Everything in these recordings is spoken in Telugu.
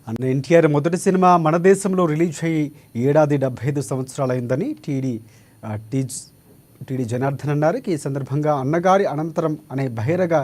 అన్న ఎన్టీఆర్ మొదటి సినిమా మన దేశంలో రిలీజ్ అయ్యి ఏడాది 75 సంవత్సరాలైందని టీడీ జనార్దన్ అన్నారు. ఈ సందర్భంగా అన్నగారి అనంతరం అనే బహిరగ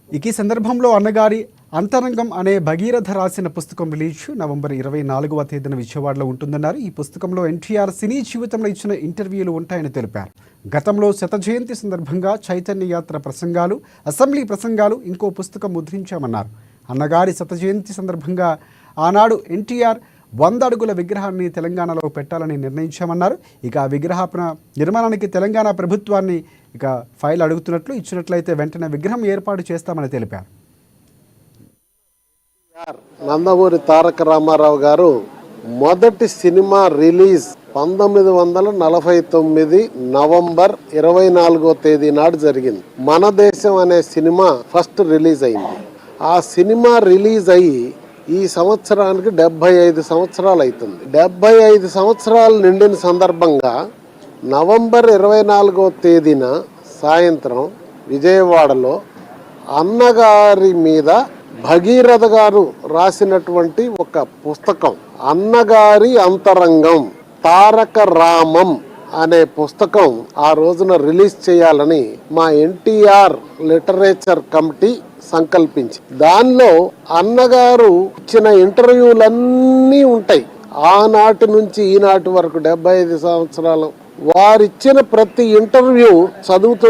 ఈ సందర్భంలో అన్నగారి అంతరంగం అనే భగీరథ రాసిన పుస్తకం రిలీజ్ నవంబర్ 24వ తేదీన విజయవాడలో ఉంటుందన్నారు. ఈ పుస్తకంలో ఎన్టీఆర్ సినీ జీవితంలో ఇచ్చిన ఇంటర్వ్యూలు ఉంటాయని తెలిపారు. గతంలో శత జయంతి సందర్భంగా చైతన్య యాత్ర ప్రసంగాలు, అసెంబ్లీ ప్రసంగాలు ఇంకో పుస్తకం ముద్రించామన్నారు. అన్నగారి శత జయంతి సందర్భంగా ఆనాడు ఎన్టీఆర్ 100 అడుగుల విగ్రహాన్ని తెలంగాణలో పెట్టాలని నిర్ణయించామన్నారు. ఇక ఆ విగ్రహాపన నిర్మాణానికి తెలంగాణ ప్రభుత్వాన్ని ఫైల్ అడుగుతున్నట్లు, ఇచ్చినట్లయితే వెంటనే విగ్రహం ఏర్పాటు చేస్తామని తెలిపారు. నందమూరి తారక రామారావు గారు మొదటి సినిమా రిలీజ్ 1949 నవంబర్ 24వ తేదీ నాడు జరిగింది. మన దేశం అనే సినిమా ఫస్ట్ రిలీజ్ అయింది. ఆ సినిమా రిలీజ్ అయ్యి ఈ సంవత్సరానికి 75 సంవత్సరాలు అవుతుంది. 75 సంవత్సరాలు నిండిన సందర్భంగా నవంబర్ 24వ తేదీన సాయంత్రం విజయవాడలో అన్నగారి మీద భగీరథ గారు రాసినటువంటి ఒక పుస్తకం అన్నగారి అంతరంగం తారక రామం అనే పుస్తకం ఆ రోజున రిలీజ్ చేయాలని మా ఎన్టీఆర్ లిటరేచర్ కమిటీ సంకల్పించి, దానిలో అన్నగారు ఇచ్చిన ఇంటర్వ్యూలన్నీ ఉంటాయి. ఆనాటి నుంచి ఈనాటి వరకు 75 సంవత్సరాలు వారిచ్చిన ప్రతి ఇంటర్వ్యూ చదువుతూ